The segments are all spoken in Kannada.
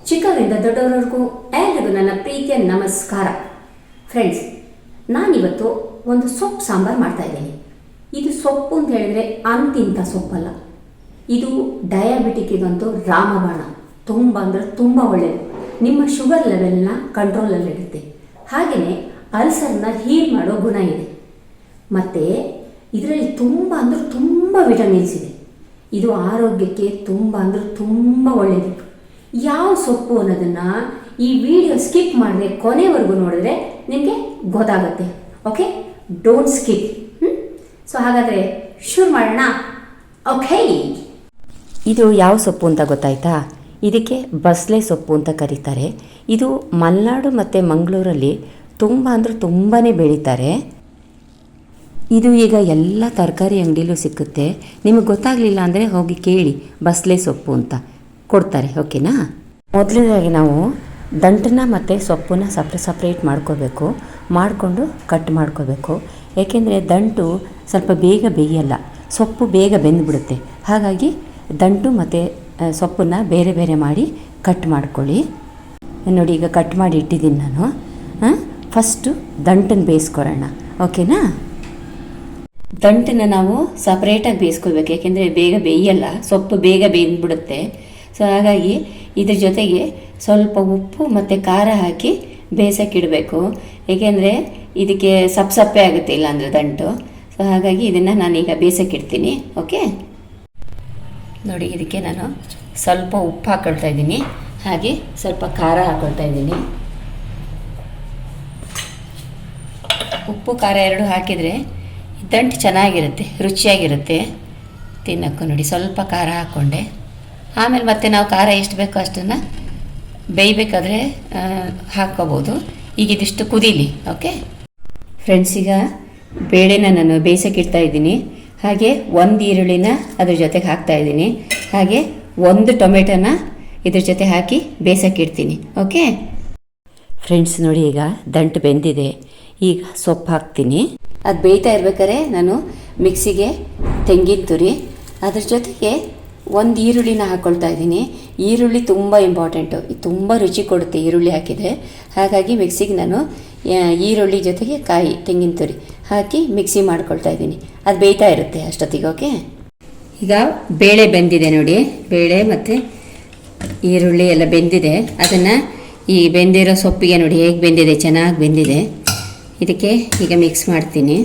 ಚಿಕ್ಕವರಿಂದ ದೊಡ್ಡವರವರೆಗೂ ಎಲ್ಲರಿಗೂ ನನ್ನ ಪ್ರೀತಿಯ ನಮಸ್ಕಾರ. ಫ್ರೆಂಡ್ಸ್, ನಾನಿವತ್ತು ಒಂದು ಸೊಪ್ಪು ಸಾಂಬಾರು ಮಾಡ್ತಾ ಇದ್ದೀನಿ. ಇದು ಸೊಪ್ಪು ಅಂತ ಹೇಳಿದರೆ ಅಂತಿಂಥ ಸೊಪ್ಪಲ್ಲ. ಇದು ಡಯಾಬಿಟಿಕ್ಕಿಗಂತೂ ರಾಮಬಾಣ. ತುಂಬ ಅಂದರೆ ತುಂಬ ಒಳ್ಳೆಯದು. ನಿಮ್ಮ ಶುಗರ್ ಲೆವೆಲ್ನ ಕಂಟ್ರೋಲಲ್ಲಿಡುತ್ತೆ. ಹಾಗೆಯೇ ಅಲ್ಸರ್ನ ಹೀಲ್ ಮಾಡೋ ಗುಣ ಇದೆ. ಮತ್ತು ಇದರಲ್ಲಿ ತುಂಬ ಅಂದರೆ ತುಂಬ ವಿಟಮಿನ್ಸ್ ಇದೆ. ಇದು ಆರೋಗ್ಯಕ್ಕೆ ತುಂಬ ಅಂದರೆ ತುಂಬ ಒಳ್ಳೆಯದು. ಯಾವ ಸೊಪ್ಪು ಅನ್ನೋದನ್ನು ಈ ವಿಡಿಯೋ ಸ್ಕಿಪ್ ಮಾಡದೆ ಕೊನೆವರೆಗೂ ನೋಡಿದ್ರೆ ನಿಮಗೆ ಗೊತ್ತಾಗುತ್ತೆ. Okay, don't skip. ಸೊ ಹಾಗಾದರೆ ಶುರು ಮಾಡೋಣ. ಓಕೆ, ಇದು ಯಾವ ಸೊಪ್ಪು ಅಂತ ಗೊತ್ತಾಯ್ತಾ? ಇದಕ್ಕೆ ಬಸಳೆ ಸೊಪ್ಪು ಅಂತ ಕರೀತಾರೆ. ಇದು ಮಲೆನಾಡು ಮತ್ತು ಮಂಗಳೂರಲ್ಲಿ ತುಂಬ ಅಂದರೆ ತುಂಬಾ ಬೆಳೀತಾರೆ. ಇದು ಈಗ ಎಲ್ಲ ತರಕಾರಿ ಅಂಗಡಿಲೂ ಸಿಕ್ಕುತ್ತೆ. ನಿಮಗೆ ಗೊತ್ತಾಗಲಿಲ್ಲ ಅಂದರೆ ಹೋಗಿ ಕೇಳಿ, ಬಸಳೆ ಸೊಪ್ಪು ಅಂತ ಕೊಡ್ತಾರೆ. ಓಕೆನಾ? ಮೊದಲನೇದಾಗಿ ನಾವು ದಂಟನ್ನ ಮತ್ತು ಸೊಪ್ಪನ್ನ ಸಪ್ರೇಟ್ ಮಾಡ್ಕೋಬೇಕು. ಮಾಡಿಕೊಂಡು ಕಟ್ ಮಾಡ್ಕೋಬೇಕು. ಏಕೆಂದರೆ ದಂಟು ಸ್ವಲ್ಪ ಬೇಗ ಬೇಯಲ್ಲ, ಸೊಪ್ಪು ಬೇಗ ಬೆಂದುಬಿಡುತ್ತೆ. ಹಾಗಾಗಿ ದಂಟು ಮತ್ತು ಸೊಪ್ಪನ್ನು ಬೇರೆ ಬೇರೆ ಮಾಡಿ ಕಟ್ ಮಾಡ್ಕೊಳ್ಳಿ. ನೋಡಿ, ಈಗ ಕಟ್ ಮಾಡಿ ಇಟ್ಟಿದ್ದೀನಿ ನಾನು. ಫಸ್ಟು ದಂಟನ್ನು ಬೇಯಿಸ್ಕೊಳ್ಳೋಣ. ಓಕೆನಾ? ದಂಟನ್ನು ನಾವು ಸಪ್ರೇಟಾಗಿ ಬೇಯಿಸ್ಕೊಳ್ಬೇಕು. ಏಕೆಂದರೆ ಬೇಗ ಬೇಯಲ್ಲ, ಸೊಪ್ಪು ಬೇಗ ಬೇಯ್ದುಬಿಡುತ್ತೆ. ಸೊ ಹಾಗಾಗಿ ಇದ್ರ ಜೊತೆಗೆ ಸ್ವಲ್ಪ ಉಪ್ಪು ಮತ್ತು ಖಾರ ಹಾಕಿ ಬೇಯಿಸೋಕ್ಕಿಡಬೇಕು. ಏಕೆಂದರೆ ಇದಕ್ಕೆ ಸಪ್ಪೆ ಆಗುತ್ತೆ ಇಲ್ಲಾಂದರೆ ದಂಟು. ಸೊ ಹಾಗಾಗಿ ಇದನ್ನು ನಾನೀಗ ಬೇಯಿಸೋಕ್ಕಿಡ್ತೀನಿ. ಓಕೆ, ನೋಡಿ, ಇದಕ್ಕೆ ನಾನು ಸ್ವಲ್ಪ ಉಪ್ಪು ಹಾಕ್ಕೊಳ್ತಾ ಇದ್ದೀನಿ. ಹಾಗೆ ಸ್ವಲ್ಪ ಖಾರ ಹಾಕ್ಕೊಳ್ತಾ ಇದ್ದೀನಿ. ಉಪ್ಪು ಖಾರ ಎರಡು ಹಾಕಿದರೆ ದಂಟು ಚೆನ್ನಾಗಿರುತ್ತೆ, ರುಚಿಯಾಗಿರುತ್ತೆ ತಿನ್ನೋಕ್ಕೂ. ನೋಡಿ, ಸ್ವಲ್ಪ ಖಾರ ಹಾಕ್ಕೊಂಡೆ. ಆಮೇಲೆ ಮತ್ತೆ ನಾವು ಖಾರ ಎಷ್ಟು ಬೇಕೋ ಅಷ್ಟನ್ನು ಬೇಯಬೇಕಾದ್ರೆ ಹಾಕ್ಕೋಬೋದು. ಈಗ ಇದಿಷ್ಟು ಕುದೀಲಿ. ಓಕೆ ಫ್ರೆಂಡ್ಸ್, ಈಗ ಬೇಳೆನ ನಾನು ಬೇಯಿಸೋಕ್ಕಿಡ್ತಾ ಇದ್ದೀನಿ. ಹಾಗೆ ಒಂದು ಈರುಳ್ಳಿನ ಅದ್ರ ಜೊತೆಗೆ ಹಾಕ್ತಾಯಿದ್ದೀನಿ. ಹಾಗೆ ಒಂದು ಟೊಮೆಟೊನ ಇದ್ರ ಜೊತೆ ಹಾಕಿ ಬೇಯಿಸೋಕ್ಕಿಡ್ತೀನಿ. ಓಕೆ ಫ್ರೆಂಡ್ಸ್, ನೋಡಿ, ಈಗ ದಂಟು ಬೆಂದಿದೆ. ಈಗ ಸೊಪ್ಪು ಹಾಕ್ತೀನಿ. ಅದು ಬೇಯ್ತಾ ಇರ್ಬೇಕಾದ್ರೆ ನಾನು ಮಿಕ್ಸಿಗೆ ತೆಂಗಿನ ತುರಿ, ಅದ್ರ ಜೊತೆಗೆ ಒಂದು ಈರುಳ್ಳಿನ ಹಾಕ್ಕೊಳ್ತಾ ಇದ್ದೀನಿ. ಈರುಳ್ಳಿ ತುಂಬ ಇಂಪಾರ್ಟೆಂಟು, ತುಂಬ ರುಚಿ ಕೊಡುತ್ತೆ ಈರುಳ್ಳಿ ಹಾಕಿದರೆ. ಹಾಗಾಗಿ ಮಿಕ್ಸಿಗೆ ನಾನು ಈರುಳ್ಳಿ ಜೊತೆಗೆ ಕಾಯಿ, ತೆಂಗಿನ ತುರಿ ಹಾಕಿ ಮಿಕ್ಸಿ ಮಾಡ್ಕೊಳ್ತಾ ಇದ್ದೀನಿ. ಅದು ಬೇಯ್ತಾ ಇರುತ್ತೆ ಅಷ್ಟೊತ್ತಿಗೆ. ಓಕೆ, ಈಗ ಬೇಳೆ ಬೆಂದಿದೆ ನೋಡಿ. ಬೇಳೆ ಮತ್ತು ಈರುಳ್ಳಿ ಎಲ್ಲ ಬೆಂದಿದೆ. ಅದನ್ನು ಈ ಬೆಂದಿರೋ ಸೊಪ್ಪಿಗೆ ನೋಡಿ ಹೇಗೆ ಬೆಂದಿದೆ, ಚೆನ್ನಾಗಿ ಬೆಂದಿದೆ. ಇದಕ್ಕೆ ಈಗ ಮಿಕ್ಸ್ ಮಾಡ್ತೀನಿ.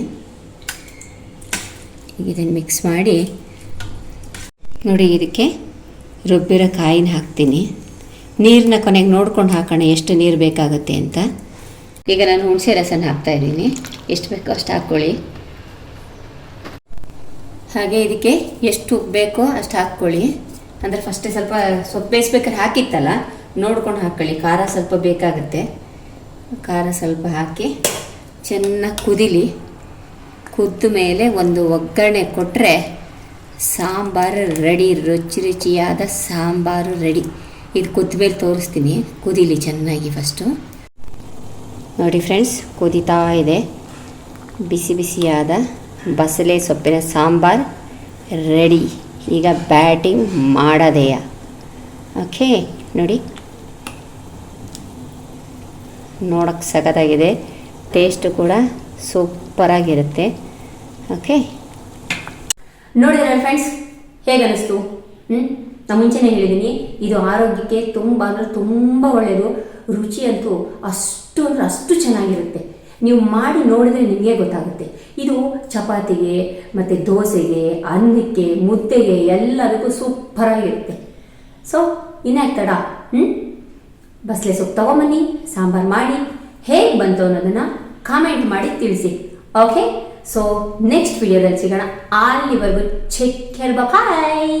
ಈಗ ಇದನ್ನು ಮಿಕ್ಸ್ ಮಾಡಿ ನೋಡಿ, ಇದಕ್ಕೆ ರುಬ್ಬಿರೋ ಕಾಯಿನ ಹಾಕ್ತೀನಿ. ನೀರನ್ನ ಕೊನೆಗೆ ನೋಡ್ಕೊಂಡು ಹಾಕೋಣ ಎಷ್ಟು ನೀರು ಬೇಕಾಗುತ್ತೆ ಅಂತ. ಈಗ ನಾನು ಹುಣಸೆ ರಸನ ಹಾಕ್ತಾಯಿದ್ದೀನಿ. ಎಷ್ಟು ಬೇಕೋ ಅಷ್ಟು ಹಾಕ್ಕೊಳ್ಳಿ. ಹಾಗೆ ಇದಕ್ಕೆ ಎಷ್ಟು ಉಪ್ಪು ಬೇಕೋ ಅಷ್ಟು ಹಾಕ್ಕೊಳ್ಳಿ. ಅಂದರೆ ಫಸ್ಟೇ ಸ್ವಲ್ಪ ಸೊಪ್ಪು ಬೇಯಿಸ್ಬೇಕಾದ್ರೆ ಹಾಕಿತ್ತಲ್ಲ, ನೋಡ್ಕೊಂಡು ಹಾಕ್ಕೊಳ್ಳಿ. ಖಾರ ಸ್ವಲ್ಪ ಬೇಕಾಗುತ್ತೆ. ಖಾರ ಸ್ವಲ್ಪ ಹಾಕಿ ಚೆನ್ನಾಗಿ ಕುದೀಲಿ. ಕುದ್ದ ಮೇಲೆ ಒಂದು ಒಗ್ಗರಣೆ ಕೊಟ್ಟರೆ ಸಾಂಬಾರು ರೆಡಿ. ರುಚಿಯಾದ ಸಾಂಬಾರು ರೆಡಿ. ಇದು ಕುದ್ದ ಮೇಲೆ ತೋರಿಸ್ತೀನಿ. ಕುದೀಲಿ ಚೆನ್ನಾಗಿ. ಫಸ್ಟು ನೋಡಿ ಫ್ರೆಂಡ್ಸ್, ಕುದೀತಾ ಇದೆ. ಬಿಸಿ ಬಿಸಿಯಾದ ಬಸಳೆ ಸೊಪ್ಪಿನ ಸಾಂಬಾರು ರೆಡಿ. ಈಗ ಬ್ಯಾಟಿಂಗ್ ಮಾಡೋದೆಯಾ? ಓಕೆ, ನೋಡಿ, ನೋಡೋಕ್ಕೆ ಸಖತ್ತಾಗಿದೆ. ಟೇಸ್ಟು ಕೂಡ ಸೂಪರಾಗಿರುತ್ತೆ. ಓಕೆ, ನೋಡಿದ್ರೆ ಫ್ರೆಂಡ್ಸ್, ಹೇಗೆ ಅನ್ನಿಸ್ತು? ನಾನು ಮುಂಚೆನೇ ಹೇಳಿದ್ದೀನಿ, ಇದು ಆರೋಗ್ಯಕ್ಕೆ ತುಂಬ ಅಂದರೆ ತುಂಬ ಒಳ್ಳೆಯದು. ರುಚಿ ಅಂತೂ ಅಷ್ಟು ಅಂದರೆ ಅಷ್ಟು ಚೆನ್ನಾಗಿರುತ್ತೆ. ನೀವು ಮಾಡಿ ನೋಡಿದ್ರೆ ನಿಮಗೆ ಗೊತ್ತಾಗುತ್ತೆ. ಇದು ಚಪಾತಿಗೆ ಮತ್ತು ದೋಸೆಗೆ, ಅನ್ನಕ್ಕೆ, ಮುದ್ದೆಗೆ ಎಲ್ಲದಕ್ಕೂ ಸೂಪರಾಗಿರುತ್ತೆ. ಸೊ ಇನ್ಯಾಕೆ ತಡ? ಬಸಳೆ ಸೊಪ್ಪು ತೊಗೊಂಬನ್ನಿ, ಸಾಂಬಾರು ಮಾಡಿ ಹೇಗೆ ಬಂತು ಅನ್ನೋದನ್ನು ಕಾಮೆಂಟ್ ಮಾಡಿ ತಿಳಿಸಿ. ಓಕೆ, ಸೊ ನೆಕ್ಸ್ಟ್ ವಿಡಿಯೋದಲ್ಲಿ ಸಿಗೋಣ. ಅಲ್ಲಿವರೆಗೂ ಚೆಕ್ ಕೇರ್. ಬಾಯ್.